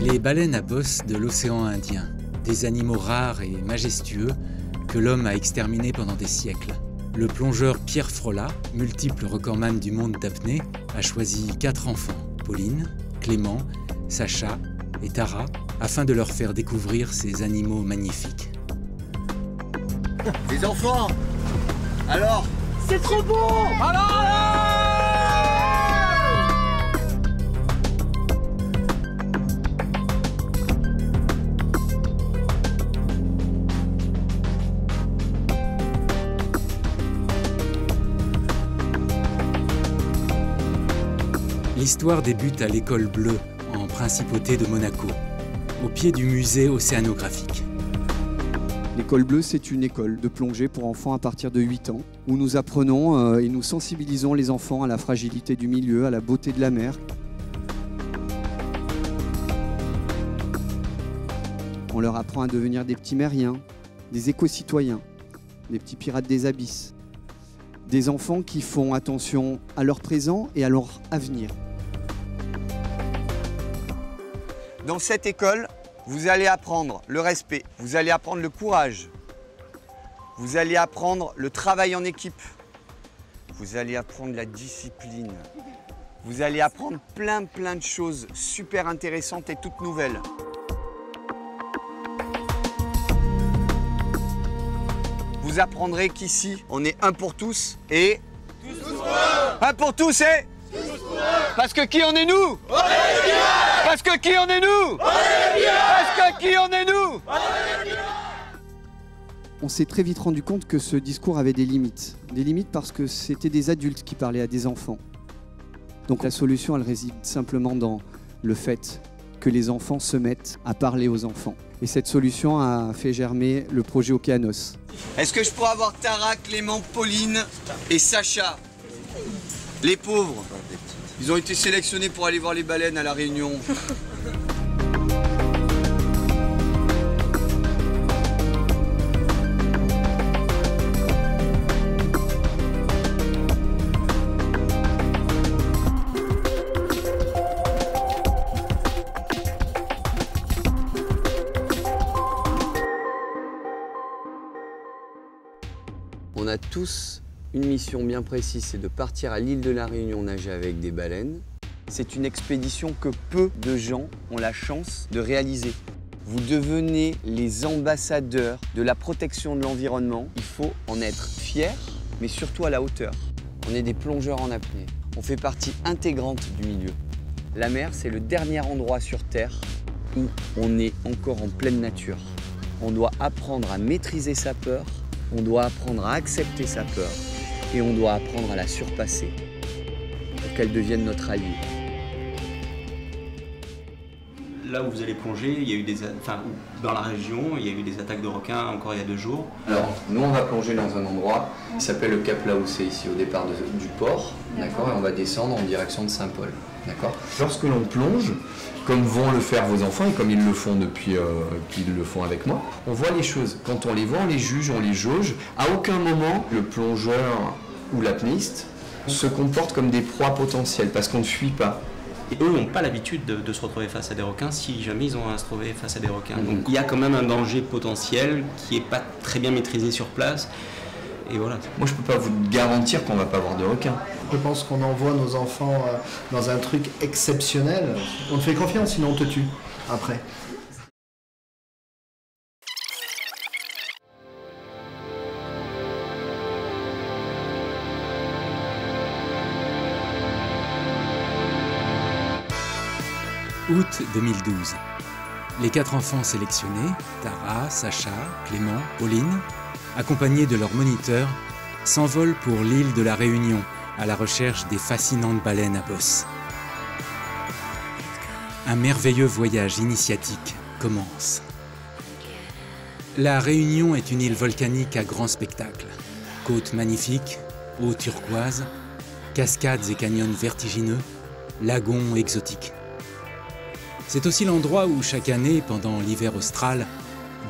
Les baleines à bosse de l'océan Indien, des animaux rares et majestueux que l'homme a exterminés pendant des siècles. Le plongeur Pierre Frolat, multiple recordman du monde d'apnée, a choisi 4 enfants, Pauline, Clément, Sacha et Tara, afin de leur faire découvrir ces animaux magnifiques. Les enfants, alors, c'est trop beau! L'histoire débute à l'École Bleue, en Principauté de Monaco, au pied du musée océanographique. L'École Bleue, c'est une école de plongée pour enfants à partir de 8 ans, où nous apprenons et nous sensibilisons les enfants à la fragilité du milieu, à la beauté de la mer. On leur apprend à devenir des petits mériens, des éco-citoyens, des petits pirates des abysses, des enfants qui font attention à leur présent et à leur avenir. dans cette école, vous allez apprendre le respect, vous allez apprendre le courage, vous allez apprendre le travail en équipe, vous allez apprendre la discipline, vous allez apprendre plein de choses super intéressantes et toutes nouvelles. Vous apprendrez qu'ici, on est un pour tous et... Tous pour un! Un pour tous et... Tous pour un! Parce que qui on est nous? On est les pirates! Parce que qui on est nous? On est les pirates! Parce que qui on est nous? On est les pirates! On s'est très vite rendu compte que ce discours avait des limites. Des limites parce que c'était des adultes qui parlaient à des enfants. Donc la solution, elle réside simplement dans le fait que les enfants se mettent à parler aux enfants. Et cette solution a fait germer le projet Océanos. Est-ce que je pourrais avoir Tara, Clément, Pauline et Sacha? Les pauvres, ils ont été sélectionnés pour aller voir les baleines à La Réunion. On a tous une mission bien précise, c'est de partir à l'île de la Réunion nager avec des baleines. C'est une expédition que peu de gens ont la chance de réaliser. Vous devenez les ambassadeurs de la protection de l'environnement. Il faut en être fier, mais surtout à la hauteur. On est des plongeurs en apnée. On fait partie intégrante du milieu. La mer, c'est le dernier endroit sur Terre où on est encore en pleine nature. On doit apprendre à maîtriser sa peur. On doit apprendre à accepter sa peur et on doit apprendre à la surpasser pour qu'elle devienne notre allié. Là où vous allez plonger, il y a eu dans la région, il y a eu des attaques de requins encore il y a 2 jours. Alors, nous on va plonger dans un endroit qui s'appelle le Cap Laoussé, ici au départ du port, d'accord, et on va descendre en direction de Saint-Paul, d'accord. Lorsque l'on plonge, comme vont le faire vos enfants et comme ils le font depuis qu'ils le font avec moi, on voit les choses. Quand on les voit, on les juge, on les jauge. À aucun moment, le plongeur ou l'apnéiste se comporte comme des proies potentielles parce qu'on ne fuit pas. Et eux n'ont pas l'habitude de se retrouver face à des requins si jamais ils ont à se retrouver face à des requins. Donc il y a quand même un danger potentiel qui n'est pas très bien maîtrisé sur place. Et voilà. Moi je ne peux pas vous garantir qu'on ne va pas avoir de requins. Je pense qu'on envoie nos enfants dans un truc exceptionnel. On te fait confiance, sinon on te tue après. Août 2012. Les 4 enfants sélectionnés, Tara, Sacha, Clément, Pauline, accompagnés de leurs moniteurs, s'envolent pour l'île de la Réunion à la recherche des fascinantes baleines à bosse. Un merveilleux voyage initiatique commence. La Réunion est une île volcanique à grand spectacle. Côtes magnifiques, eau turquoise, cascades et canyons vertigineux, lagons exotiques. C'est aussi l'endroit où chaque année, pendant l'hiver austral,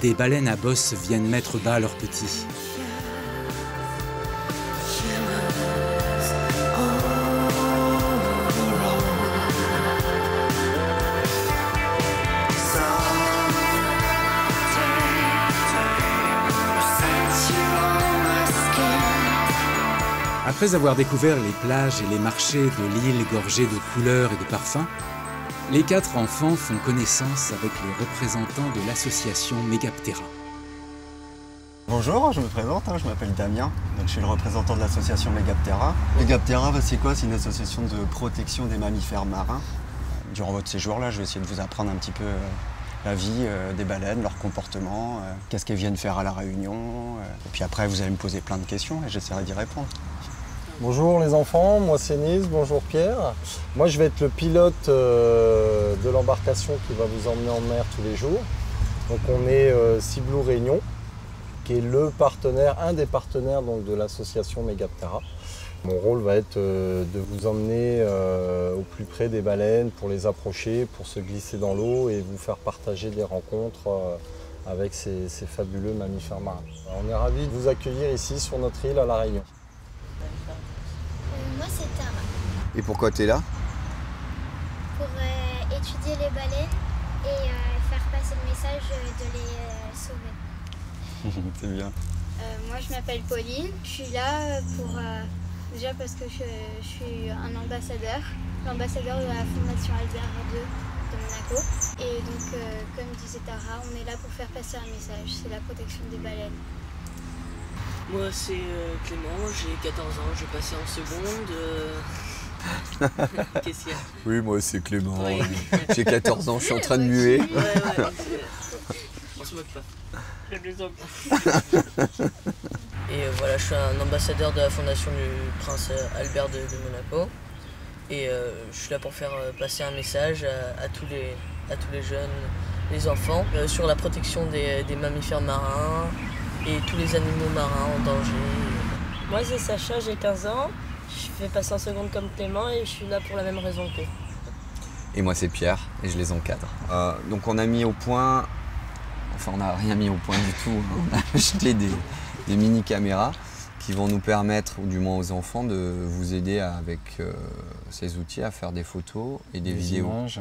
des baleines à bosse viennent mettre bas leurs petits. Après avoir découvert les plages et les marchés de l'île gorgés de couleurs et de parfums, les 4 enfants font connaissance avec les représentants de l'association Megaptera. Bonjour, je me présente, je m'appelle Damien, donc je suis le représentant de l'association Megaptera. Megaptera, c'est quoi? C'est une association de protection des mammifères marins. Durant votre séjour, là, je vais essayer de vous apprendre un petit peu la vie des baleines, leur comportement, qu'est-ce qu'elles viennent faire à La Réunion. Et puis après, vous allez me poser plein de questions et j'essaierai d'y répondre. Bonjour les enfants, moi c'est Nice, bonjour Pierre. Moi je vais être le pilote de l'embarcation qui va vous emmener en mer tous les jours. Donc on est Sea Blue Réunion, qui est le partenaire, un des partenaires donc, de l'association Megaptera. Mon rôle va être de vous emmener au plus près des baleines pour les approcher, pour se glisser dans l'eau et vous faire partager des rencontres avec ces fabuleux mammifères marins. On est ravis de vous accueillir ici sur notre île à La Réunion. Moi c'est Tara. Et pourquoi tu es là? Pour étudier les baleines et faire passer le message de les sauver. C'est bien. Moi je m'appelle Pauline, je suis là pour déjà parce que je suis un ambassadeur, l'ambassadeur de la Fondation Albert II de Monaco. Et donc comme disait Tara, on est là pour faire passer un message, c'est la protection des baleines. Moi c'est Clément, j'ai 14 ans, j'ai passé en seconde. Qu'est-ce qu'il y a? Oui, moi c'est Clément. Oui. J'ai 14 ans, je suis en train de muer. Ouais, on se moque pas. Et voilà, je suis un ambassadeur de la fondation du prince Albert de Monaco. Et je suis là pour faire passer un message à tous les jeunes, les enfants, sur la protection des mammifères marins et tous les animaux marins en danger. Moi c'est Sacha, j'ai 15 ans, je fais passer en seconde comme Clément et je suis là pour la même raison qu'eux. Et moi c'est Pierre et je les encadre. Donc on a mis au point, enfin on n'a rien mis au point du tout, on a acheté des mini-caméras qui vont nous permettre, ou du moins aux enfants, de vous aider avec ces outils à faire des photos et des vidéos. Images.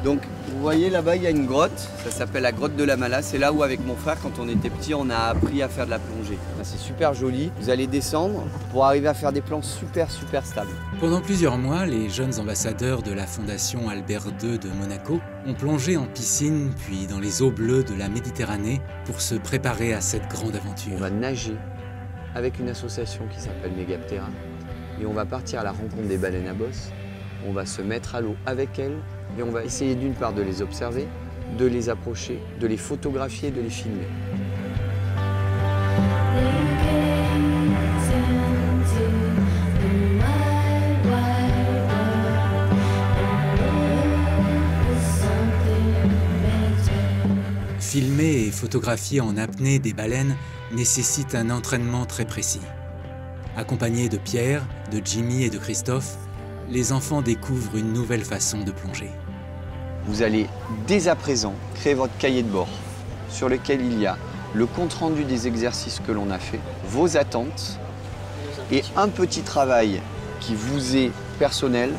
Donc vous voyez là-bas il y a une grotte, ça s'appelle la grotte de la Mala. C'est là où avec mon frère quand on était petit on a appris à faire de la plongée. C'est super joli, vous allez descendre pour arriver à faire des plans super stables. Pendant plusieurs mois, les jeunes ambassadeurs de la Fondation Albert II de Monaco ont plongé en piscine puis dans les eaux bleues de la Méditerranée pour se préparer à cette grande aventure. On va nager avec une association qui s'appelle Megaptera et on va partir à la rencontre des baleines à bosse. On va se mettre à l'eau avec elles et on va essayer d'une part de les observer, de les approcher, de les photographier, de les filmer. Filmer et photographier en apnée des baleines nécessite un entraînement très précis. Accompagnés de Pierre, de Jimmy et de Christophe, les enfants découvrent une nouvelle façon de plonger. Vous allez dès à présent créer votre cahier de bord sur lequel il y a le compte-rendu des exercices que l'on a fait, vos attentes et un petit travail qui vous est personnel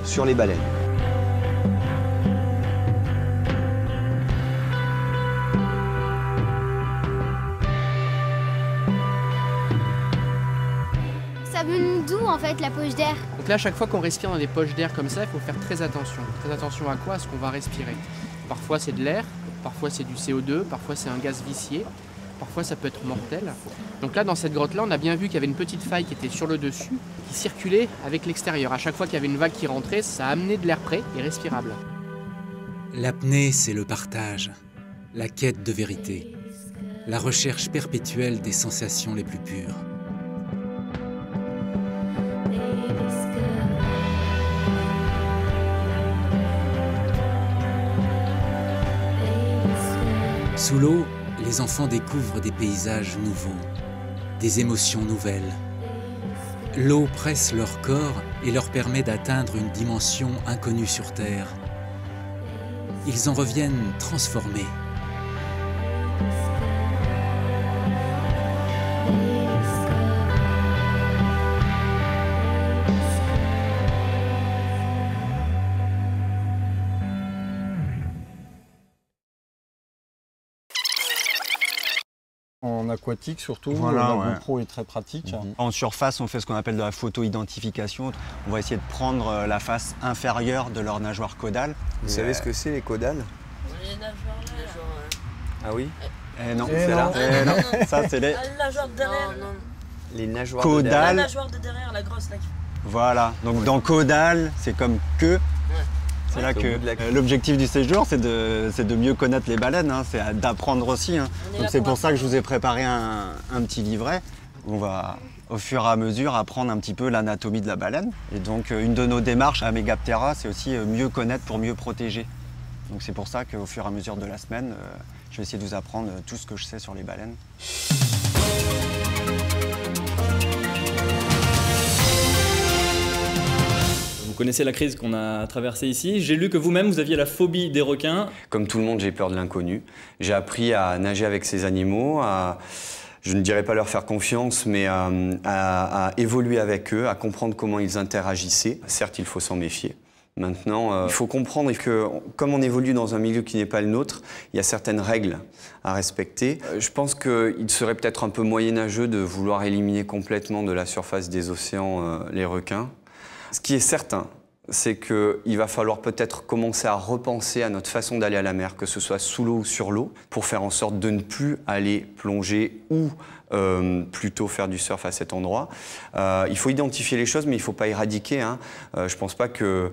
sur les baleines. Ça vient d'où en fait la poche d'air? Donc là, à chaque fois qu'on respire dans des poches d'air comme ça, il faut faire très attention. Très attention à quoi? À ce qu'on va respirer. Parfois c'est de l'air, parfois c'est du CO2, parfois c'est un gaz vicié, parfois ça peut être mortel. Donc là, dans cette grotte-là, on a bien vu qu'il y avait une petite faille qui était sur le dessus, qui circulait avec l'extérieur. À chaque fois qu'il y avait une vague qui rentrait, ça amenait de l'air frais et respirable. L'apnée, c'est le partage, la quête de vérité, la recherche perpétuelle des sensations les plus pures. Sous l'eau, les enfants découvrent des paysages nouveaux, des émotions nouvelles. L'eau presse leur corps et leur permet d'atteindre une dimension inconnue sur Terre. Ils en reviennent transformés. En aquatique surtout, voilà, la GoPro est très pratique. En surface, on fait ce qu'on appelle de la photo-identification. On va essayer de prendre la face inférieure de leur nageoire caudale. Vous savez ce que c'est les caudales? Les nageoires là. Ah oui? Non, c'est là. Non. Ça, c'est les Ah, la nageoire de derrière. Non. Les nageoires caudales. de derrière. La nageoire de derrière, la grosse là. Voilà, donc dans caudale, c'est comme queue. C'est là au que bout de la queue. l'objectif du séjour, c'est de mieux connaître les baleines, hein, c'est d'apprendre aussi. Hein. Donc c'est pour ça que je vous ai préparé un petit livret. On va au fur et à mesure apprendre un petit peu l'anatomie de la baleine. Et donc une de nos démarches à Megaptera, c'est aussi mieux connaître pour mieux protéger. Donc c'est pour ça qu'au fur et à mesure de la semaine, je vais essayer de vous apprendre tout ce que je sais sur les baleines. Vous connaissez la crise qu'on a traversée ici. J'ai lu que vous-même, vous aviez la phobie des requins. Comme tout le monde, j'ai peur de l'inconnu. J'ai appris à nager avec ces animaux, je ne dirais pas leur faire confiance, mais à évoluer avec eux, à comprendre comment ils interagissaient. Certes, il faut s'en méfier. Maintenant, il faut comprendre que comme on évolue dans un milieu qui n'est pas le nôtre, il y a certaines règles à respecter. Je pense qu'il serait peut-être un peu moyenâgeux de vouloir éliminer complètement de la surface des océans les requins. Ce qui est certain, c'est qu'il va falloir peut-être commencer à repenser à notre façon d'aller à la mer, que ce soit sous l'eau ou sur l'eau, pour faire en sorte de ne plus aller plonger ou plutôt faire du surf à cet endroit. Il faut identifier les choses, mais il ne faut pas éradiquer. Hein. Je ne pense pas que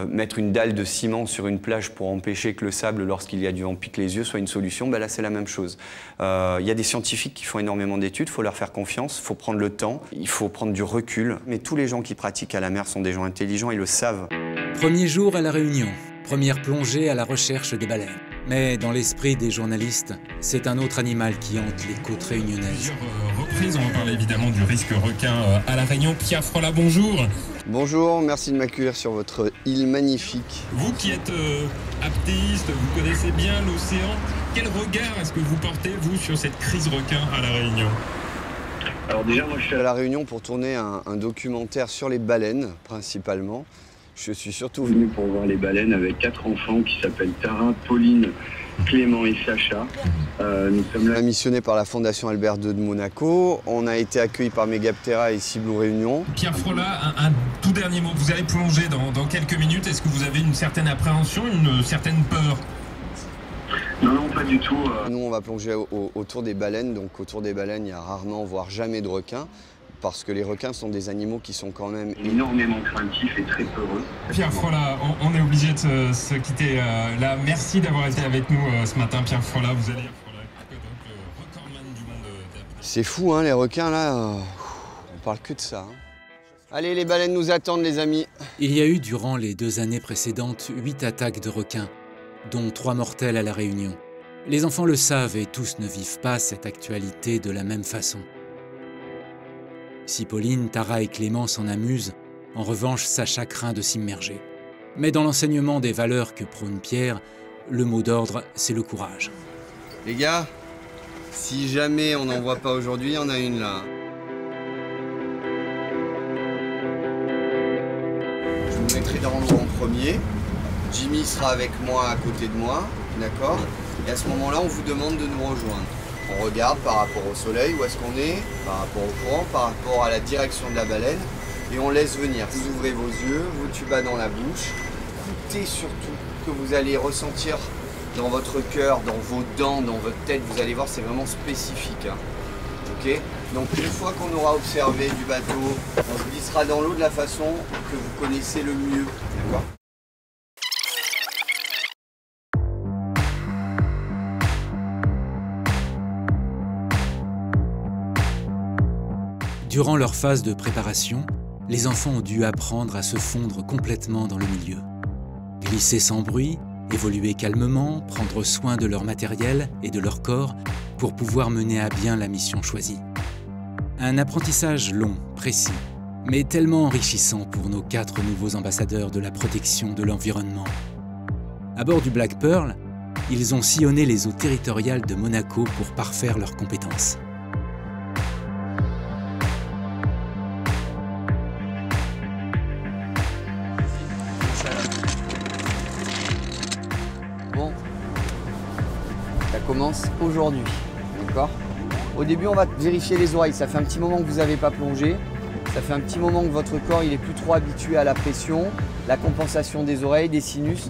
mettre une dalle de ciment sur une plage pour empêcher que le sable, lorsqu'il y a du vent, pique les yeux, soit une solution. Ben là, c'est la même chose. Il y a des scientifiques qui font énormément d'études, il faut leur faire confiance, il faut prendre le temps, il faut prendre du recul. Mais tous les gens qui pratiquent à la mer sont des gens intelligents, ils le savent. Premier jour à La Réunion, première plongée à la recherche des baleines. Mais dans l'esprit des journalistes, c'est un autre animal qui hante les côtes réunionnaises. Reprises, on va parler évidemment du risque requin à La Réunion. Pierre Frola, bonjour. Bonjour, merci de m'accueillir sur votre île magnifique. Vous qui êtes aptéiste, vous connaissez bien l'océan, quel regard est-ce que vous portez, vous, sur cette crise requin à La Réunion? Alors déjà, moi je suis à La Réunion pour tourner un documentaire sur les baleines, principalement. Je suis surtout venu pour voir les baleines avec 4 enfants qui s'appellent Tara, Pauline, Clément et Sacha. Nous sommes là missionnés par la Fondation Albert II de Monaco. On a été accueillis par Megaptera et Ciblou Réunion. Pierre Frola, un tout dernier mot. Vous allez plonger dans quelques minutes. Est-ce que vous avez une certaine appréhension, une certaine peur? Non, pas du tout. Nous, on va plonger autour des baleines. Donc autour des baleines, il y a rarement, voire jamais de requins. Parce que les requins sont des animaux qui sont quand même énormément craintifs et très peureux. Pierre Frola, on est obligé de se quitter là. Merci d'avoir été avec nous ce matin, Pierre Frola. Vous allez recordman du monde. C'est fou, hein, les requins, là. On parle que de ça. Hein. Allez, les baleines nous attendent, les amis. Il y a eu, durant les 2 années précédentes, 8 attaques de requins, dont 3 mortelles à La Réunion. Les enfants le savent et tous ne vivent pas cette actualité de la même façon. Si Pauline, Tara et Clément s'en amusent, en revanche, Sacha craint de s'immerger. Mais dans l'enseignement des valeurs que prône Pierre, le mot d'ordre, c'est le courage. Les gars, si jamais on n'en voit pas aujourd'hui, il y en a une là. Je vous mettrai dans l'eau en premier. Jimmy sera avec moi à côté de moi, d'accord? Et à ce moment-là, on vous demande de nous rejoindre. On regarde par rapport au soleil, où est-ce qu'on est, par rapport au courant, par rapport à la direction de la baleine, et on laisse venir. Vous ouvrez vos yeux, vos tubas dans la bouche, écoutez surtout que vous allez ressentir dans votre cœur, dans vos dents, dans votre tête, vous allez voir, c'est vraiment spécifique. Hein. Ok? Donc une fois qu'on aura observé du bateau, on se glissera dans l'eau de la façon que vous connaissez le mieux, d'accord? Durant leur phase de préparation, les enfants ont dû apprendre à se fondre complètement dans le milieu. Glisser sans bruit, évoluer calmement, prendre soin de leur matériel et de leur corps pour pouvoir mener à bien la mission choisie. Un apprentissage long, précis, mais tellement enrichissant pour nos 4 nouveaux ambassadeurs de la protection de l'environnement. À bord du Black Pearl, ils ont sillonné les eaux territoriales de Monaco pour parfaire leurs compétences. Bon, ça commence aujourd'hui, d'accord? Au début, on va vérifier les oreilles. Ça fait un petit moment que vous n'avez pas plongé. Ça fait un petit moment que votre corps il est plus trop habitué à la pression, la compensation des oreilles, des sinus.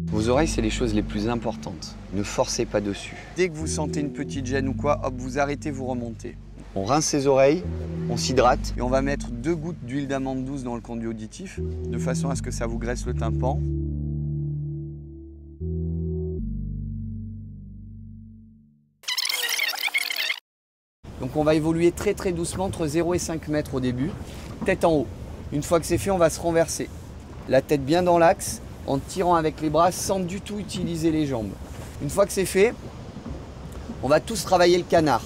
Vos oreilles, c'est les choses les plus importantes. Ne forcez pas dessus. Dès que vous sentez une petite gêne ou quoi, hop, vous arrêtez, vous remontez. On rince ses oreilles, on s'hydrate et on va mettre 2 gouttes d'huile d'amande douce dans le conduit auditif de façon à ce que ça vous graisse le tympan. Donc on va évoluer très très doucement entre 0 et 5 mètres au début, tête en haut. Une fois que c'est fait, on va se renverser. La tête bien dans l'axe, en tirant avec les bras sans du tout utiliser les jambes. Une fois que c'est fait, on va tous travailler le canard.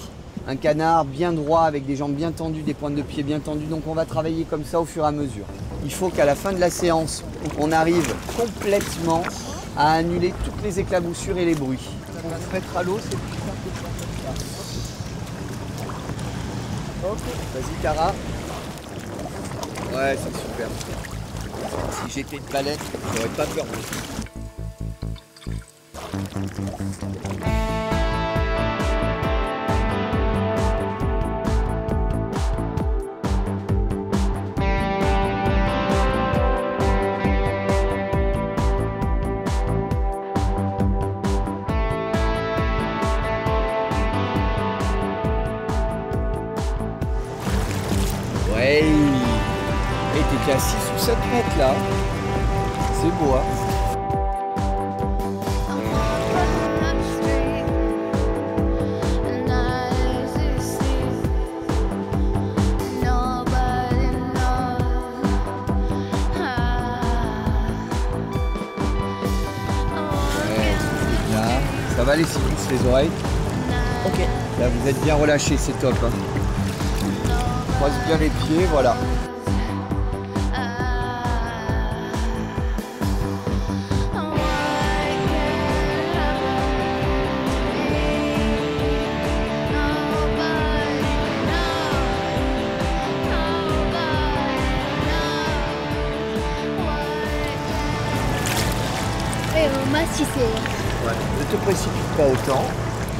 Un canard bien droit avec des jambes bien tendues, des pointes de pied bien tendues. Donc on va travailler comme ça au fur et à mesure. Il faut qu'à la fin de la séance, on arrive complètement à annuler toutes les éclaboussures et les bruits. On va se mettre à l'eau, c'est plus simple que ça. Ok, vas-y Cara. Ouais, c'est super. Si j'étais une baleine, j'aurais pas peur. Ouais. Et t'es qu'à 6 ou 7 mètres là. C'est beau, hein? Ça va les sinus, les oreilles? Ok. Là vous êtes bien relâché, c'est top. Hein. Croise bien les pieds, voilà. Moi, si c'est... Ouais. Ne te précipite pas autant.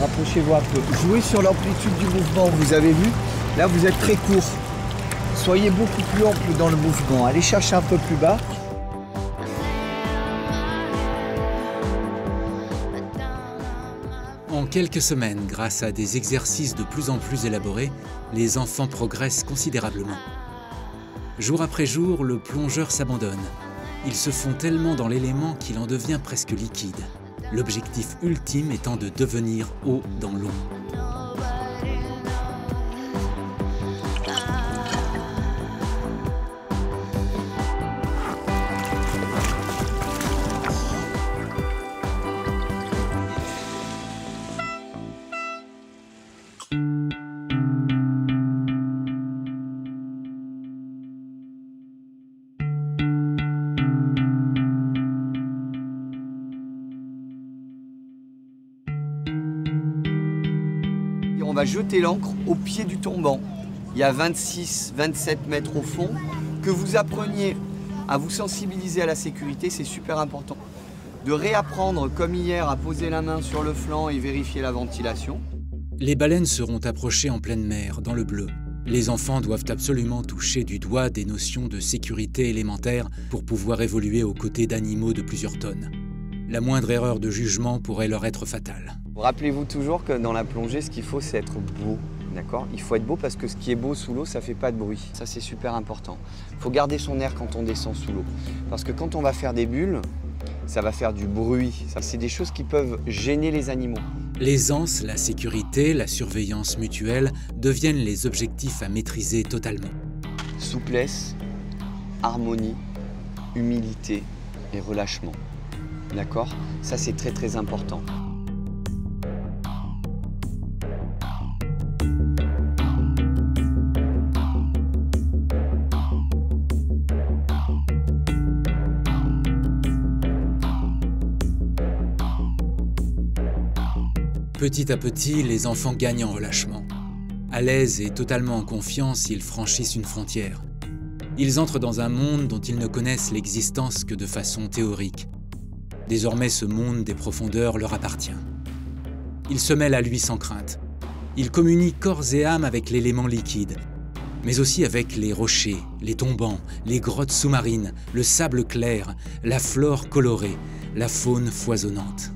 Rapprochez-vous un peu. Jouez sur l'amplitude du mouvement, vous avez vu? Là, vous êtes très court. Soyez beaucoup plus ample dans le mouvement. Allez chercher un peu plus bas. En quelques semaines, grâce à des exercices de plus en plus élaborés, les enfants progressent considérablement. Jour après jour, le plongeur s'abandonne. Ils se font tellement dans l'élément qu'il en devient presque liquide. L'objectif ultime étant de devenir haut dans l'eau. On va jeter l'ancre au pied du tombant. Il y a 26-27 mètres au fond. Que vous appreniez à vous sensibiliser à la sécurité, c'est super important. De réapprendre, comme hier, à poser la main sur le flanc et vérifier la ventilation. Les baleines seront approchées en pleine mer, dans le bleu. Les enfants doivent absolument toucher du doigt des notions de sécurité élémentaire pour pouvoir évoluer aux côtés d'animaux de plusieurs tonnes. La moindre erreur de jugement pourrait leur être fatale. Rappelez-vous toujours que dans la plongée, ce qu'il faut, c'est être beau. D'accord? Il faut être beau parce que ce qui est beau sous l'eau, ça ne fait pas de bruit. Ça, c'est super important. Il faut garder son air quand on descend sous l'eau. Parce que quand on va faire des bulles, ça va faire du bruit. C'est des choses qui peuvent gêner les animaux. L'aisance, la sécurité, la surveillance mutuelle deviennent les objectifs à maîtriser totalement. Souplesse, harmonie, humilité et relâchement. D'accord? Ça, c'est très très important. Petit à petit, les enfants gagnent en relâchement. À l'aise et totalement en confiance, ils franchissent une frontière. Ils entrent dans un monde dont ils ne connaissent l'existence que de façon théorique. Désormais, ce monde des profondeurs leur appartient. Il se mêle à lui sans crainte. Il communique corps et âme avec l'élément liquide, mais aussi avec les rochers, les tombants, les grottes sous-marines, le sable clair, la flore colorée, la faune foisonnante.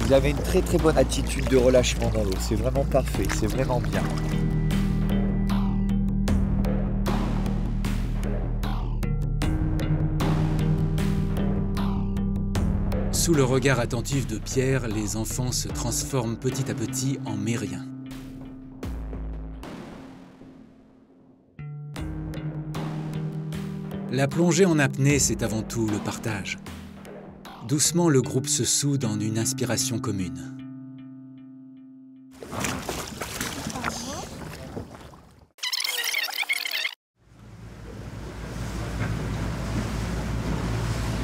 Vous avez une très très bonne attitude de relâchement dans l'eau, c'est vraiment parfait, c'est vraiment bien. Sous le regard attentif de Pierre, les enfants se transforment petit à petit en mériens. La plongée en apnée, c'est avant tout le partage. Doucement, le groupe se soude en une inspiration commune.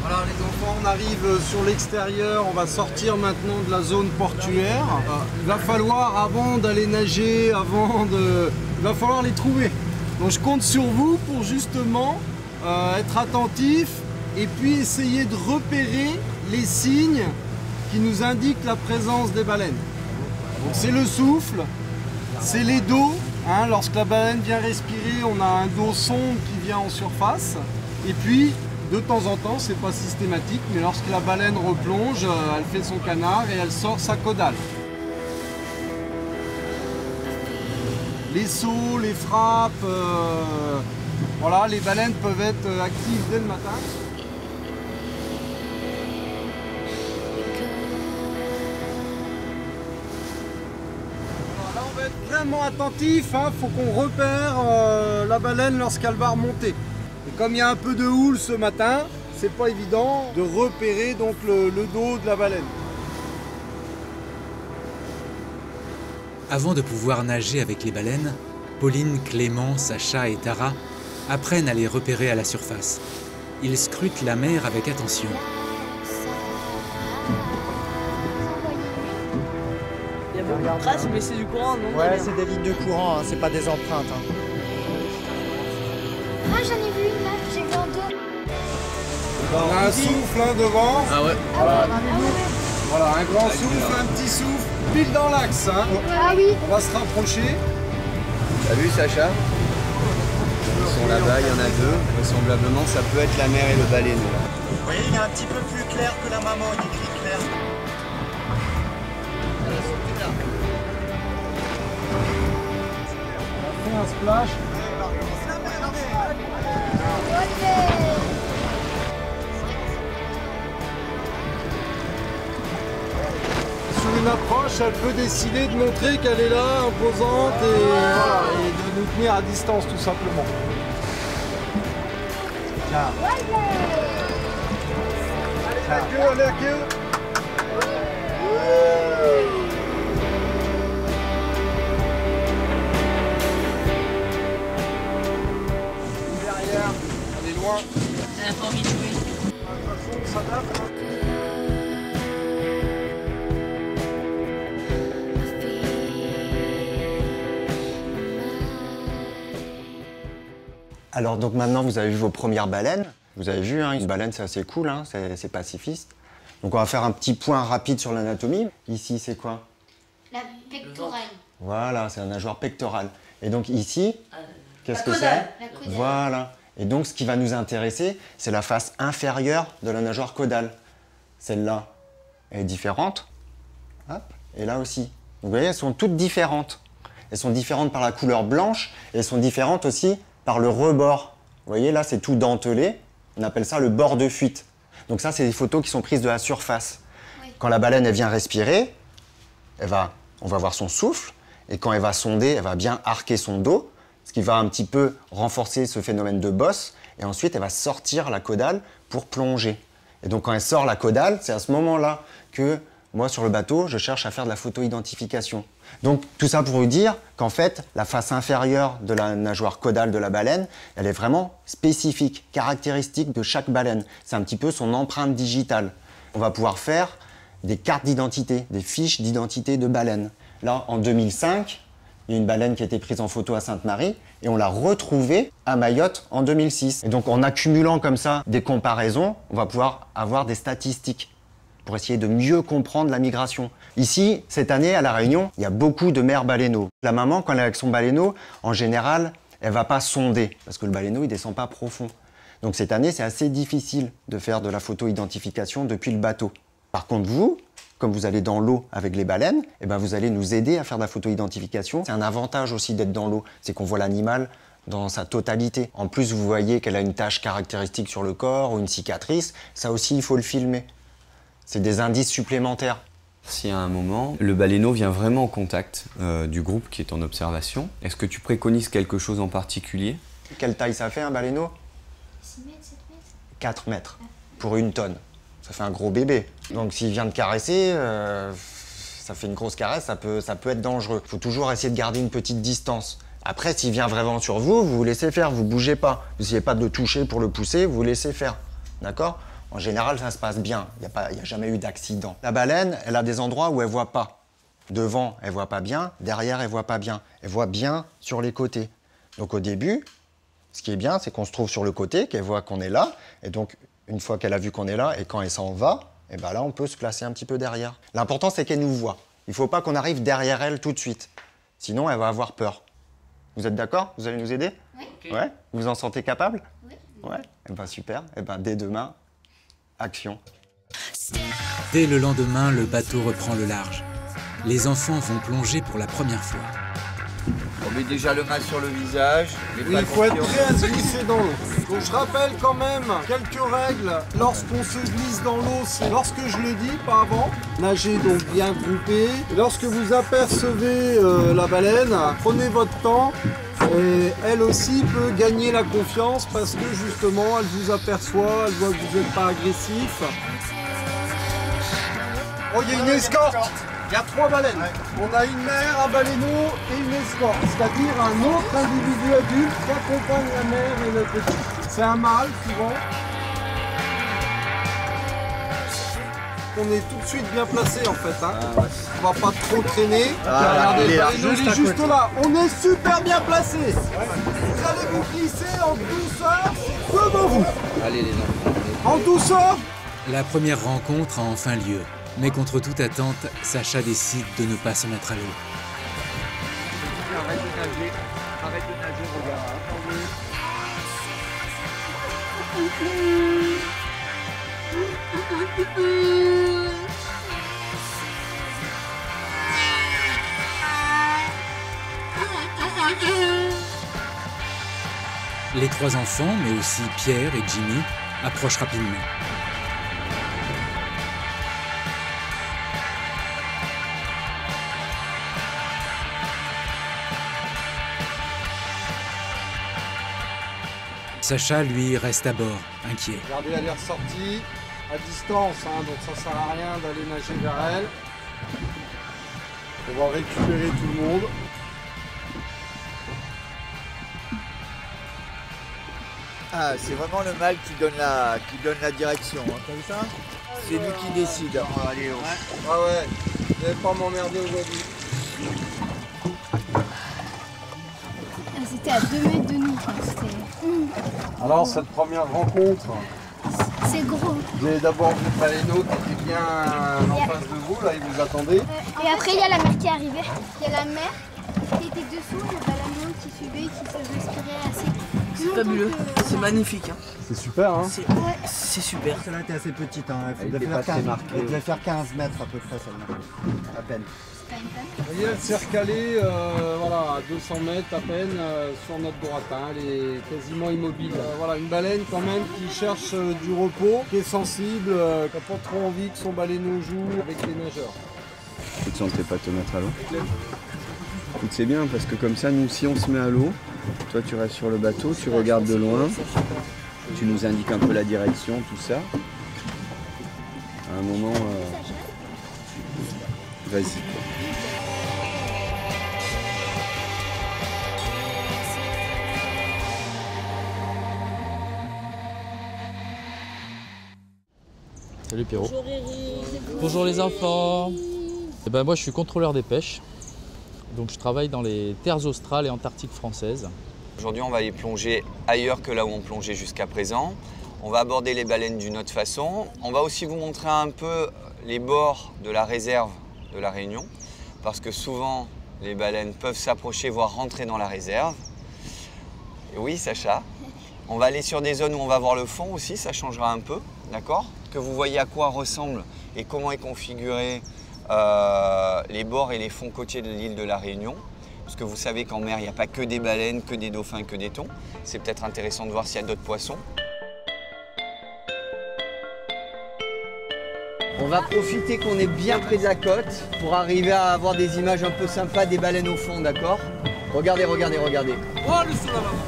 Voilà les enfants, on arrive sur l'extérieur, on va sortir maintenant de la zone portuaire. Il va falloir, avant d'aller nager, il va falloir les trouver. Donc je compte sur vous pour justement être attentif et puis essayer de repérer les signes qui nous indiquent la présence des baleines. Donc c'est le souffle, c'est les dos. Lorsque la baleine vient respirer, on a un dos sombre qui vient en surface. Et puis, de temps en temps, c'est pas systématique, mais lorsque la baleine replonge, elle fait son canard et elle sort sa caudale. Les sauts, les frappes, voilà, les baleines peuvent être actives dès le matin. Vraiment attentif, faut qu'on repère la baleine lorsqu'elle va remonter. Et comme il y a un peu de houle ce matin, c'est pas évident de repérer donc le dos de la baleine. Avant de pouvoir nager avec les baleines, Pauline, Clément, Sacha et Tara apprennent à les repérer à la surface. Ils scrutent la mer avec attention. Il y a beaucoup de traces, mais c'est du courant, non? Ouais, c'est des lignes de courant, c'est pas des empreintes. Moi j'en ai vu une là, j'ai vu en dos. On a un souffle devant. Ah ouais. Voilà, un grand souffle, un petit souffle, pile dans l'axe. Ah oui. On va se rapprocher. Salut Sacha. Ils sont là-bas, il y en a deux. Vraisemblablement, ça peut être la mère et le baleine. Vous voyez, il est un petit peu plus clair que la maman, il est gris clair. On fait un splash. Sur une approche, elle peut décider de montrer qu'elle est là, imposante, et, voilà, et de nous tenir à distance tout simplement. Tiens. Allez la queue. Derrière, elle est loin. Elle a pas envie de jouer. De toute façon, on s'adapte. Alors donc maintenant vous avez vu vos premières baleines. Vous avez vu, une baleine c'est assez cool, c'est pacifiste. Donc on va faire un petit point rapide sur l'anatomie. Ici c'est quoi? La pectorale. Voilà, c'est un nageoire pectoral. Et donc ici, qu'est-ce que c'est? La caudale. Voilà. Et donc ce qui va nous intéresser, c'est la face inférieure de la nageoire caudale. Celle-là, elle est différente. Hop. Et là aussi. Donc vous voyez, elles sont toutes différentes. Elles sont différentes par la couleur blanche et elles sont différentes aussi par le rebord. Vous voyez, là, c'est tout dentelé. On appelle ça le bord de fuite. Donc ça, c'est des photos qui sont prises de la surface. Oui. Quand la baleine, elle vient respirer, on va voir son souffle. Et quand elle va sonder, elle va bien arquer son dos, ce qui va un petit peu renforcer ce phénomène de bosse. Et ensuite, elle va sortir la caudale pour plonger. Et donc, quand elle sort la caudale, c'est à ce moment-là que moi, sur le bateau, je cherche à faire de la photo-identification. Donc, tout ça pour vous dire qu'en fait, la face inférieure de la nageoire caudale de la baleine, elle est vraiment spécifique, caractéristique de chaque baleine. C'est un petit peu son empreinte digitale. On va pouvoir faire des cartes d'identité, des fiches d'identité de baleines. Là, en 2005, il y a une baleine qui a été prise en photo à Sainte-Marie et on l'a retrouvée à Mayotte en 2006. Et donc, en accumulant comme ça des comparaisons, on va pouvoir avoir des statistiques pour essayer de mieux comprendre la migration. Ici, cette année, à La Réunion, il y a beaucoup de mères baleineaux. La maman, quand elle est avec son baleineau, en général, elle ne va pas sonder, parce que le baleineau, il ne descend pas profond. Donc cette année, c'est assez difficile de faire de la photo-identification depuis le bateau. Par contre, vous, comme vous allez dans l'eau avec les baleines, eh ben, vous allez nous aider à faire de la photo-identification. C'est un avantage aussi d'être dans l'eau, c'est qu'on voit l'animal dans sa totalité. En plus, vous voyez qu'elle a une tache caractéristique sur le corps ou une cicatrice. Ça aussi, il faut le filmer. C'est des indices supplémentaires. Si à un moment, le baleineau vient vraiment en contact du groupe qui est en observation, est-ce que tu préconises quelque chose en particulier? Quelle taille ça fait un baleineau? 6 mètres, 7 mètres. 4 mètres pour 1 tonne. Ça fait un gros bébé. Donc s'il vient de caresser, ça fait une grosse caresse, ça peut être dangereux. Il faut toujours essayer de garder une petite distance. Après, s'il vient vraiment sur vous, vous laissez faire, vous bougez pas. Vous n'essayez pas de le toucher pour le pousser, vous laissez faire. D'accord? En général, ça se passe bien. Il n'y a jamais eu d'accident. La baleine, elle a des endroits où elle ne voit pas. Devant, elle ne voit pas bien. Derrière, elle ne voit pas bien. Elle voit bien sur les côtés. Donc au début, ce qui est bien, c'est qu'on se trouve sur le côté, qu'elle voit qu'on est là. Et donc, une fois qu'elle a vu qu'on est là, et quand elle s'en va, et ben là, on peut se placer un petit peu derrière. L'important, c'est qu'elle nous voit. Il ne faut pas qu'on arrive derrière elle tout de suite. Sinon, elle va avoir peur. Vous êtes d'accord? Vous allez nous aider? Oui. Okay. Ouais? Vous vous en sentez capable? Oui. Ouais. Et ben super. Et ben dès demain, action. Dès le lendemain, le bateau reprend le large. Les enfants vont plonger pour la première fois. On met déjà le masque sur le visage. Oui, il faut être prêt à se glisser dans l'eau. Donc je rappelle quand même quelques règles. Lorsqu'on se glisse dans l'eau, c'est lorsque je le dis, pas avant. Nagez donc bien groupé. Et lorsque vous apercevez la baleine, prenez votre temps. Et elle aussi peut gagner la confiance parce que justement, elle vous aperçoit, elle voit que vous n'êtes pas agressif. Oh, il y a une escorte! Il y a 3 baleines. On a une mère, un baleineau et une escorte, c'est-à-dire un autre individu adulte qui accompagne la mère et le petit. C'est un mâle souvent. On est tout de suite bien placé en fait. Hein. On va pas trop traîner. Regardez, le baleineau il est juste là. On est super bien placé. Vous allez vous glisser en douceur devant vous. Allez les enfants. En douceur. La première rencontre a enfin lieu. Mais contre toute attente, Sacha décide de ne pas se mettre à l'eau. Arrête de nager. Arrête de nager, regarde. Les 3 enfants, mais aussi Pierre et Jimmy, approchent rapidement. Sacha, lui, reste à bord, inquiet. Regardez, elle est ressortie à distance, hein, donc ça sert à rien d'aller nager vers elle. On va récupérer tout le monde. Ah, c'est vraiment le mâle qui donne la direction, hein. T'as vu ça? C'est lui qui décide. Allez, Ah ouais, vous n'allez pas m'emmerder aujourd'hui. C'était à 2 mètres de nous. Alors, cette première rencontre, c'est gros. vous avez d'abord vu le baleineau qui était bien en face de vous, là, il vous attendait. Et après, il y a la mer qui est arrivée. Il y a la mer qui était dessous, le baleineau qui suivait, qui se respirait assez. C'est fabuleux, c'est magnifique. Hein. C'est super, hein? C'est super. Celle-là était assez petite, hein. Elle devait faire 15 mètres à peu près, celle-là. À peine. Vous voyez, elle s'est recalée voilà, à 200 mètres à peine sur notre droite. Hein. Elle est quasiment immobile. Voilà, une baleine quand même qui cherche du repos, qui est sensible, qui n'a pas trop envie que son baleineau joue avec les nageurs. Tu te sentais pas te mettre à l'eau? Écoute, c'est bien parce que comme ça, nous, si on se met à l'eau, toi tu restes sur le bateau, tu regardes de loin, tu nous indiques un peu la direction, tout ça. À un moment, vas-y. Salut Pierrot. Bonjour Eric. Bonjour les enfants. Eh ben, moi je suis contrôleur des pêches. Donc je travaille dans les terres australes et antarctiques françaises. Aujourd'hui, on va aller plonger ailleurs que là où on plongeait jusqu'à présent. On va aborder les baleines d'une autre façon. On va aussi vous montrer un peu les bords de la réserve de la Réunion, parce que souvent, les baleines peuvent s'approcher, voire rentrer dans la réserve. Et oui, Sacha. On va aller sur des zones où on va voir le fond aussi, ça changera un peu, d'accord? Que vous voyez à quoi ressemble et comment est configuré les bords et les fonds côtiers de l'île de la Réunion. Parce que vous savez qu'en mer, il n'y a pas que des baleines, que des dauphins, que des thons. C'est peut-être intéressant de voir s'il y a d'autres poissons. On va profiter qu'on est bien près de la côte pour arriver à avoir des images un peu sympas des baleines au fond, d'accord? Regardez, regardez, regardez. Oh, le sur la maman.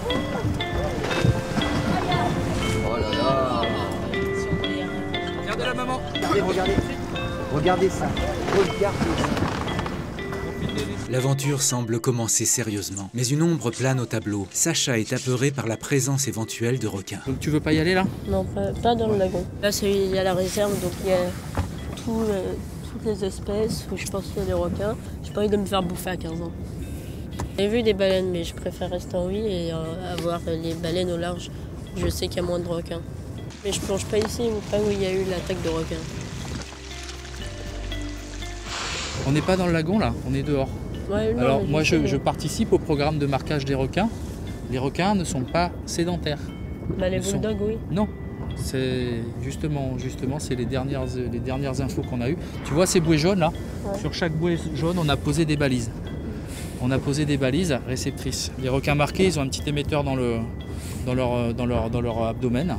Oh là là. Regardez la maman. Regardez, regardez. Regardez ça. Regardez ça. L'aventure semble commencer sérieusement, mais une ombre plane au tableau. Sacha est apeuré par la présence éventuelle de requins. Donc tu veux pas y aller là? Non, pas dans le lagon. Là, il y a la réserve, donc il y a toutes les espèces où je pense qu'il y a des requins. J'ai pas envie de me faire bouffer à 15 ans. J'ai vu des baleines, mais je préfère rester en ville et avoir les baleines au large. Je sais qu'il y a moins de requins. Mais je plonge pas ici, pas où il y a eu l'attaque de requins. On n'est pas dans le lagon là, on est dehors. Ouais, non, alors moi je participe au programme de marquage des requins. Les requins ne sont pas sédentaires. Bah, les bulldogs, oui. Non, c'est justement c'est les dernières infos qu'on a eues. Tu vois ces bouées jaunes là? Ouais. Sur chaque bouée jaune, on a posé des balises. On a posé des balises réceptrices. Les requins marqués, ils ont un petit émetteur dans leur abdomen.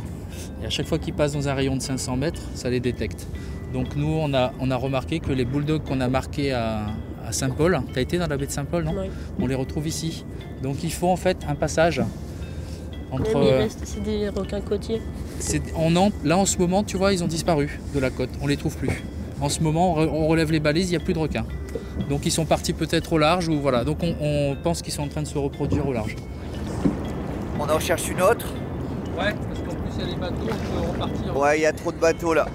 Et à chaque fois qu'ils passent dans un rayon de 500 mètres, ça les détecte. Donc nous, on a remarqué que les bulldogs qu'on a marqués à Saint-Paul, tu as été dans la baie de Saint-Paul, non? Oui. On les retrouve ici. Donc il faut en fait un passage entre... c'est des requins côtiers. Là en ce moment, tu vois, ils ont disparu de la côte, on les trouve plus. En ce moment, on relève les balises, il n'y a plus de requins. Donc ils sont partis peut-être au large, ou voilà. Donc on pense qu'ils sont en train de se reproduire au large. On en cherche une autre? Ouais, parce qu'en plus il y a les bateaux, on peut repartir. Ouais, il y a trop de bateaux là.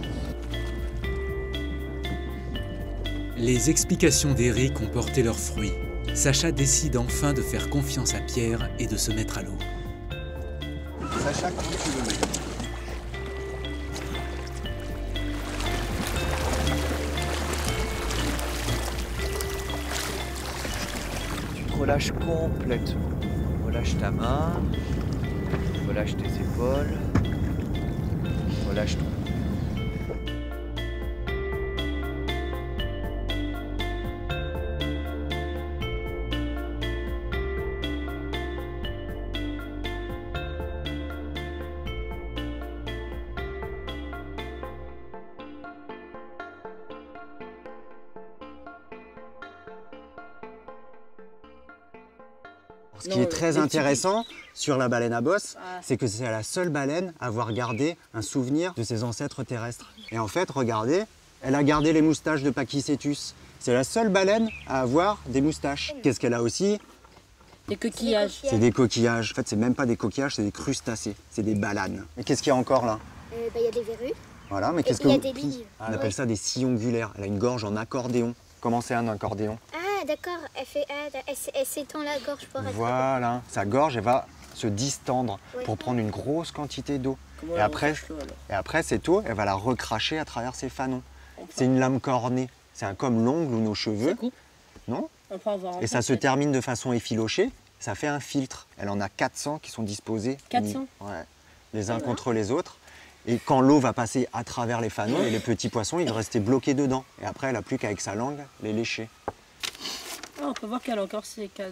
Les explications d'Eric ont porté leurs fruits. Sacha décide enfin de faire confiance à Pierre et de se mettre à l'eau. Sacha, comment tu le mets? Tu te relâches complètement. Relâche ta main, relâche tes épaules, relâche ton... Ce qui est très intéressant sur la baleine à bosse, c'est que c'est la seule baleine à avoir gardé un souvenir de ses ancêtres terrestres. Et en fait, regardez, elle a gardé les moustaches de Pachycétus. C'est la seule baleine à avoir des moustaches. Qu'est-ce qu'elle a aussi? Des coquillages. C'est des coquillages. En fait, c'est même pas des coquillages, c'est des crustacés. C'est des balanes. Et qu'est-ce qu'il y a encore là? Il y a des verrues. Voilà, mais qu'est-ce que il y a des livres. On appelle ça des sillons-ongulaires. Elle a une gorge en accordéon. Comment c'est un accordéon? Ah, d'accord. Elle s'étend la gorge pour être... Voilà, sa gorge, elle va se distendre pour prendre une grosse quantité d'eau. Et après, cette eau, elle va la recracher à travers ses fanons. C'est une lame cornée. C'est comme l'ongle ou nos cheveux. Non? Et ça se termine de façon effilochée. Ça fait un filtre. Elle en a 400 qui sont disposés 400 ouais, les uns contre les autres. Et quand l'eau va passer à travers les fanons, et les petits poissons, ils vont rester bloqués dedans. Et après, elle n'a plus qu'avec sa langue les lécher. Ah, on peut voir qu'elle a encore ses 4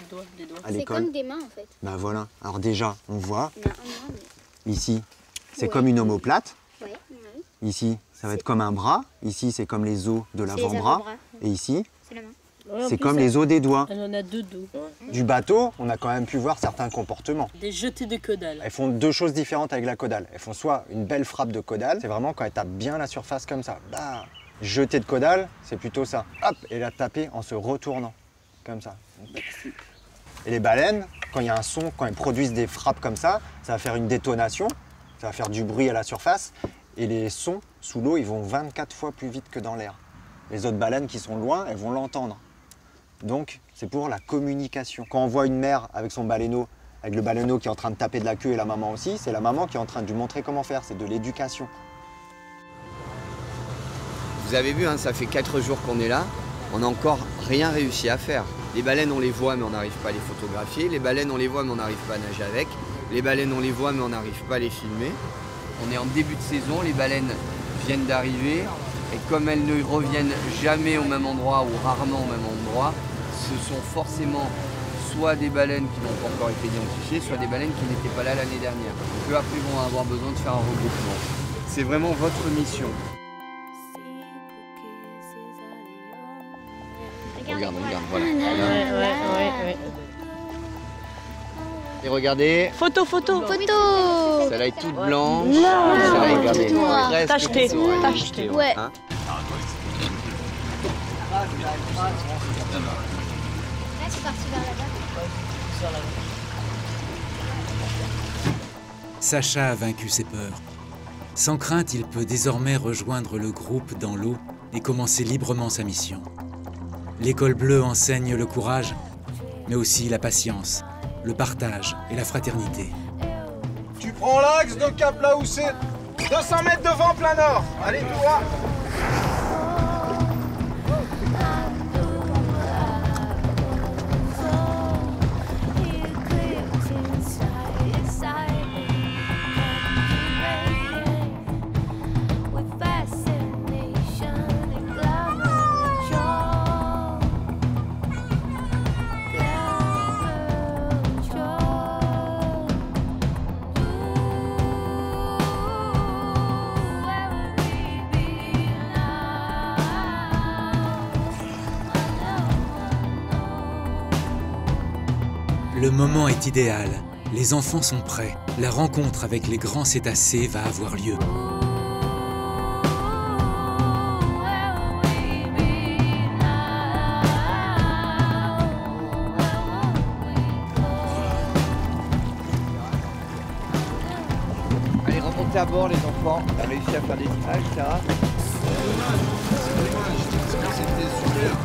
doigts, des doigts. C'est comme des mains en fait. Ben voilà. Alors déjà, on voit mais... ici, c'est comme une omoplate. Ouais. Ici, ça va être comme un bras. Ici, c'est comme les os de l'avant-bras. Et ici, c'est comme les os des doigts. Elle en a 2 dos. Du bateau, on a quand même pu voir certains comportements. Des jetés de caudale. Elles font 2 choses différentes avec la caudale. Elles font soit une belle frappe de caudale, c'est vraiment quand elle tape bien la surface comme ça. Bah, jeter de caudale, c'est plutôt ça. Hop, et la taper en se retournant, comme ça. Et les baleines, quand il y a un son, quand elles produisent des frappes comme ça va faire une détonation, ça va faire du bruit à la surface. Et les sons sous l'eau, ils vont 24 fois plus vite que dans l'air. Les autres baleines qui sont loin, elles vont l'entendre. Donc, c'est pour la communication. Quand on voit une mère avec son baleineau, avec le baleineau qui est en train de taper de la queue et la maman aussi, c'est la maman qui est en train de lui montrer comment faire, c'est de l'éducation. Vous avez vu, hein, ça fait 4 jours qu'on est là, on n'a encore rien réussi à faire. Les baleines, on les voit, mais on n'arrive pas à les photographier. Les baleines, on les voit, mais on n'arrive pas à nager avec. Les baleines, on les voit, mais on n'arrive pas à les filmer. On est en début de saison, les baleines viennent d'arriver. Et comme elles ne reviennent jamais au même endroit ou rarement au même endroit, ce sont forcément soit des baleines qui n'ont pas encore été identifiées, soit des baleines qui n'étaient pas là l'année dernière. Donc eux, après, vont avoir besoin de faire un regroupement. C'est vraiment votre mission. Regarde, voilà. Ouais. Et regardez. Photo. Celle-là est toute blanche. Non, celle-là est regardez. Tacheté. Ouais. Hein? C'est parti vers là-bas. Sacha a vaincu ses peurs. Sans crainte, il peut désormais rejoindre le groupe dans l'eau et commencer librement sa mission. L'école bleue enseigne le courage, mais aussi la patience, le partage et la fraternité. Tu prends l'axe de Cap Laoussé, 200 mètres devant plein nord. Allez, toi. Le moment est idéal. Les enfants sont prêts. La rencontre avec les grands cétacés va avoir lieu. Allez, remontez à bord les enfants. On a réussi à faire des images, Sarah. C'était super.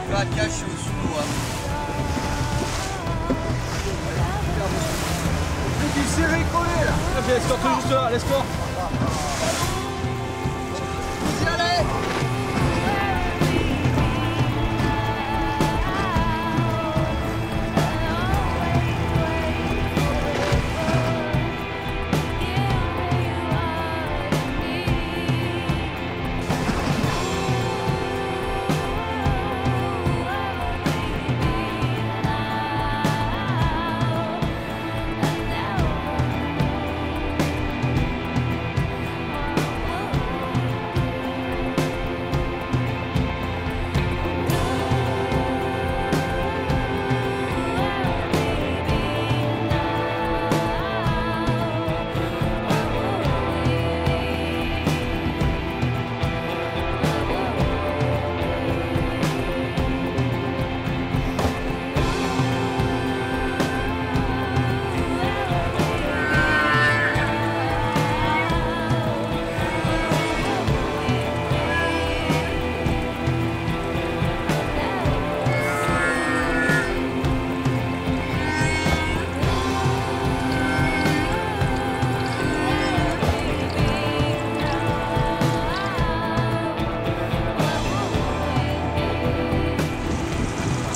La cache sous l'eau. C'est du serré collé là. J'ai l'escorte juste là, l'escorte. Vas-y, allez.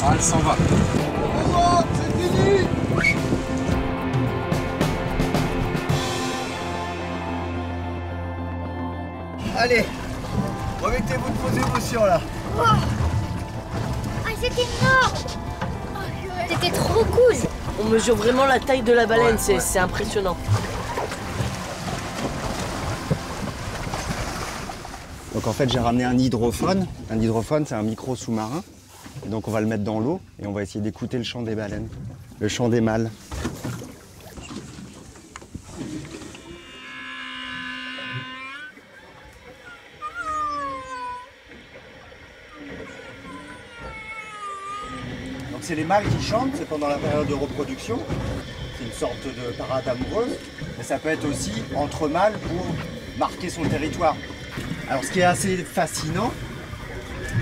Ah, elle s'en va. C'est fini. Allez, remettez-vous de vos émotions là. Oh. Ah, c'était énorme. C'était trop cool. On mesure vraiment la taille de la baleine, c'est impressionnant. Donc en fait, j'ai ramené un hydrophone. Un hydrophone, c'est un micro sous-marin. Et donc on va le mettre dans l'eau et on va essayer d'écouter le chant des baleines. le chant des mâles. Donc c'est les mâles qui chantent, c'est pendant la période de reproduction. C'est une sorte de parade amoureuse, mais ça peut être aussi entre mâles pour marquer son territoire. Alors ce qui est assez fascinant,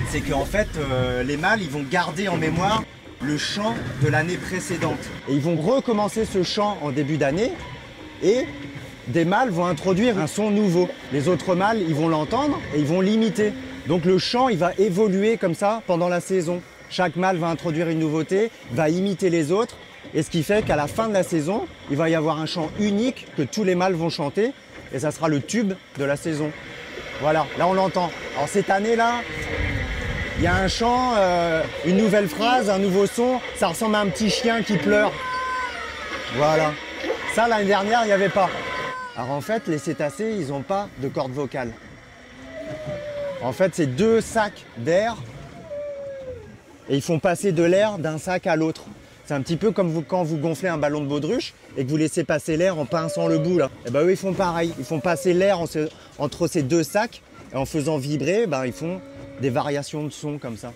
c'est qu'en fait les mâles ils vont garder en mémoire le chant de l'année précédente. Et ils vont recommencer ce chant en début d'année et des mâles vont introduire un son nouveau. Les autres mâles ils vont l'entendre et ils vont l'imiter. Donc le chant il va évoluer comme ça pendant la saison. Chaque mâle va introduire une nouveauté, va imiter les autres. Et ce qui fait qu'à la fin de la saison, il va y avoir un chant unique que tous les mâles vont chanter. Et ça sera le tube de la saison. Voilà, là on l'entend. Alors cette année-là, il y a un chant, une nouvelle phrase, un nouveau son. Ça ressemble à un petit chien qui pleure. Voilà. Ça, l'année dernière, il n'y avait pas. Alors en fait, les cétacés, ils n'ont pas de corde vocale. En fait, c'est 2 sacs d'air. Et ils font passer de l'air d'un sac à l'autre. C'est un petit peu comme quand vous gonflez un ballon de baudruche et que vous laissez passer l'air en pinçant le bout. Là. Et ben eux, ils font pareil. Ils font passer l'air entre ces 2 sacs et en faisant vibrer, ben, ils font des variations de son comme ça.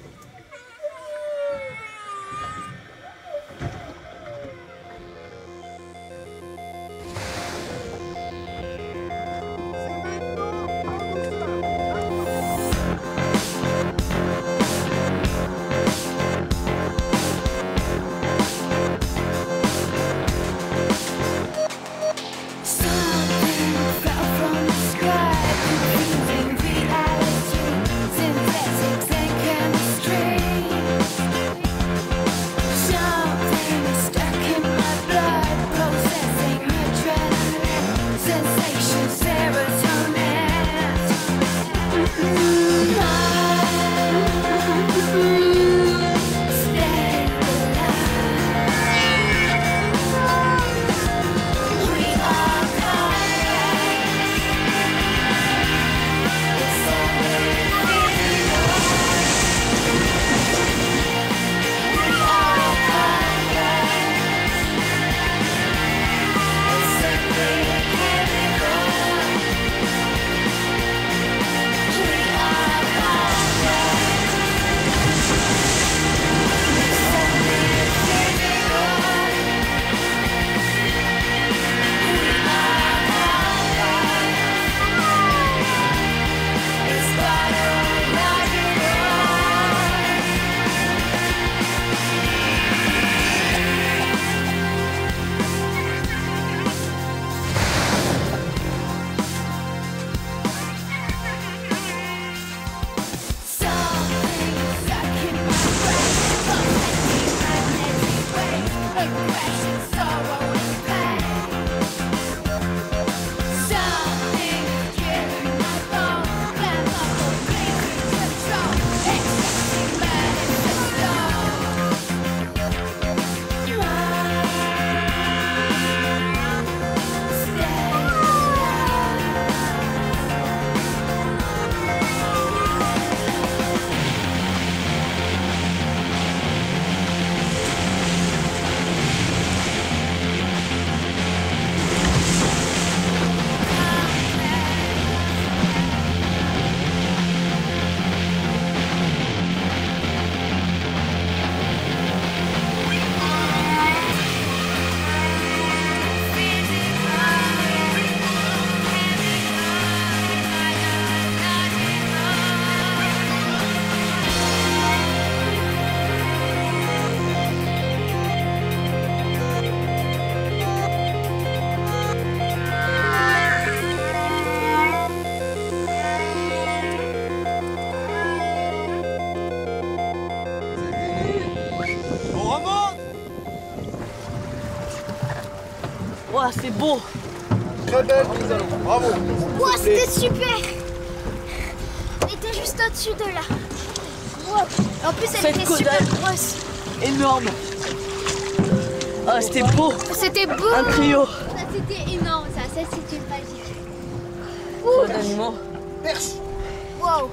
Ouah, c'est beau. Très belle, bravo. Ouah, c'était super. On était juste au-dessus de là. Wow. En plus, elle était super grosse. Énorme. Ah, c'était beau. C'était beau. Un trio. Ça, c'était énorme, ça c'était magique. Trop d'animaux. Merci. Wow.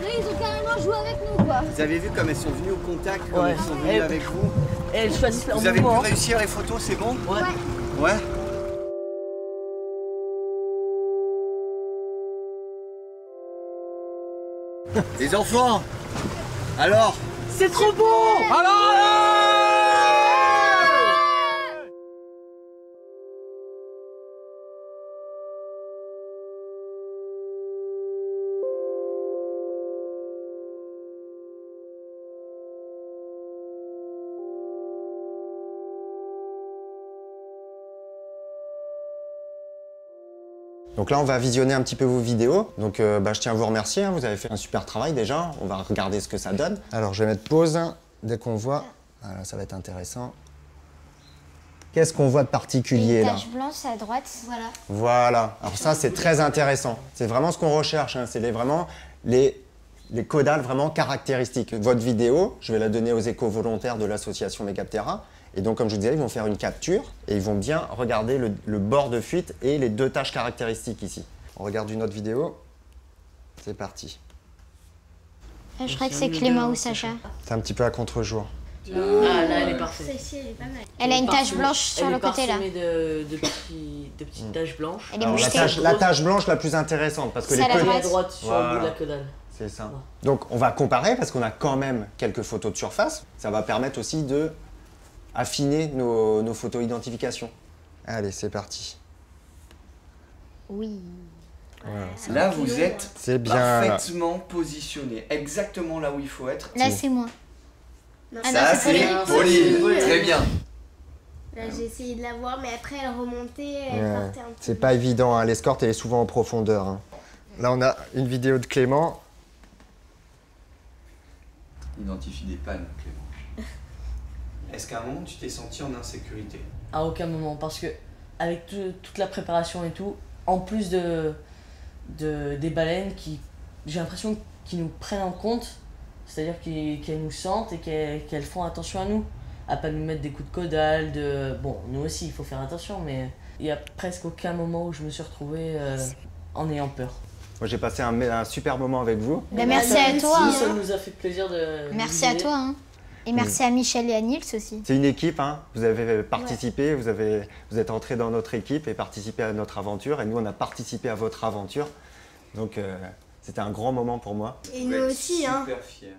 Là, ils ont carrément joué avec nous, quoi. Vous avez vu comme elles sont venues au contact, comme elles sont venues avec vous. Et elles choisissent leur Vous avez pu mouvement. réussir les photos, c'est bon? Ouais. Ouais. Les enfants, alors? C'est trop beau! Donc là, on va visionner un petit peu vos vidéos. Donc je tiens à vous remercier, hein. Vous avez fait un super travail déjà. On va regarder ce que ça donne. Alors, je vais mettre pause dès qu'on voit. Voilà, ça va être intéressant. Qu'est-ce qu'on voit de particulier là? Une tache blanche à droite, voilà. Voilà. Alors ça, c'est très intéressant. C'est vraiment ce qu'on recherche, hein. C'est vraiment les caudales vraiment caractéristiques. Votre vidéo, je vais la donner aux éco-volontaires de l'association Megaptera. Et donc, comme je vous disais, ils vont faire une capture et ils vont bien regarder le bord de fuite et les deux taches caractéristiques ici. On regarde une autre vidéo. C'est parti. Je crois que c'est Clément ou Sacha. C'est un petit peu à contre-jour. Ah, là, elle est parfaite. Celle-ci, elle est pas mal. Elle a une tache blanche sur le côté là. Elle est parsemée de petites taches blanches. Elle est Alors, mouchetée. la tache blanche la plus intéressante parce que les Elle est à petits... droite sur le bout de la caudale. C'est ça. Donc, on va comparer parce qu'on a quand même quelques photos de surface. Ça va permettre aussi de affiner nos photos identification. Allez, c'est parti. Oui. Voilà, Là, vous êtes bien, parfaitement positionné, exactement là où il faut être. Là, c'est moi. Ça, c'est Pauline. Très bien. Là, j'ai essayé de la voir, mais après, elle remontait, elle Ouais. partait un peu. C'est pas évident, hein. L'escorte elle est souvent en profondeur, hein. Là, on a une vidéo de Clément. Identifie des pannes, Clément. Est-ce qu'à un moment, tu t'es senti en insécurité? À aucun moment, parce que avec toute la préparation et tout, en plus des baleines qui, j'ai l'impression qu'ils nous prennent en compte, c'est-à-dire qu'elles nous sentent et qu'elles font attention à nous, à pas nous mettre des coups de caudale, bon, nous aussi il faut faire attention, mais il y a presque aucun moment où je me suis retrouvée en ayant peur. Moi, j'ai passé un super moment avec vous. Bah, merci à toi. Ça nous a fait plaisir de... Merci à toi. Hein. Et merci à Michel et à Nils aussi. C'est une équipe, hein. Vous avez participé, vous êtes entrés dans notre équipe et participé à notre aventure. Et nous, on a participé à votre aventure. Donc, c'était un grand moment pour moi. Et nous aussi, hein. Super fiers.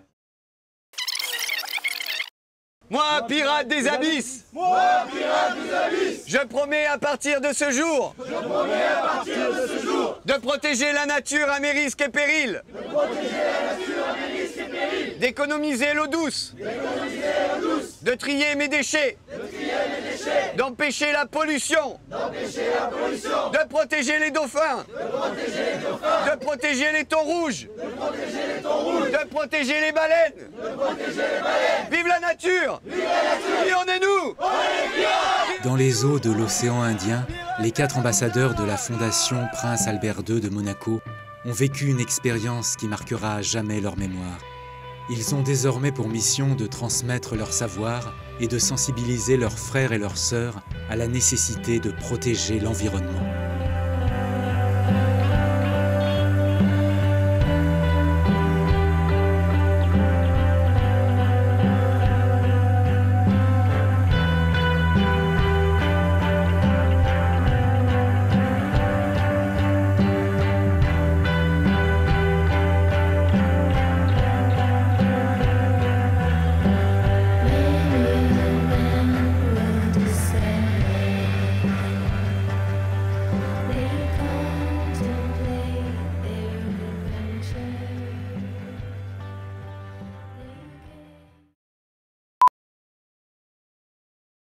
Moi, pirate des abysses! Moi, pirate des abysses! Je promets à partir de ce jour! Je promets à partir de ce jour! De protéger la nature à mes risques et périls! De protéger la nature à mes risques et périls! D'économiser l'eau douce! D'économiser l'eau douce! De trier mes déchets! De trier mes déchets! D'empêcher la pollution! D'empêcher la pollution! De protéger les dauphins! De protéger les dauphins! De protéger les thons rouges! De protéger les thons rouges! De protéger les baleines! De protéger les baleines! Vive la nature! Qui en est nous? Dans les eaux de l'océan Indien, les 4 ambassadeurs de la Fondation Prince Albert II de Monaco ont vécu une expérience qui marquera à jamais leur mémoire. Ils ont désormais pour mission de transmettre leur savoir et de sensibiliser leurs frères et leurs sœurs à la nécessité de protéger l'environnement.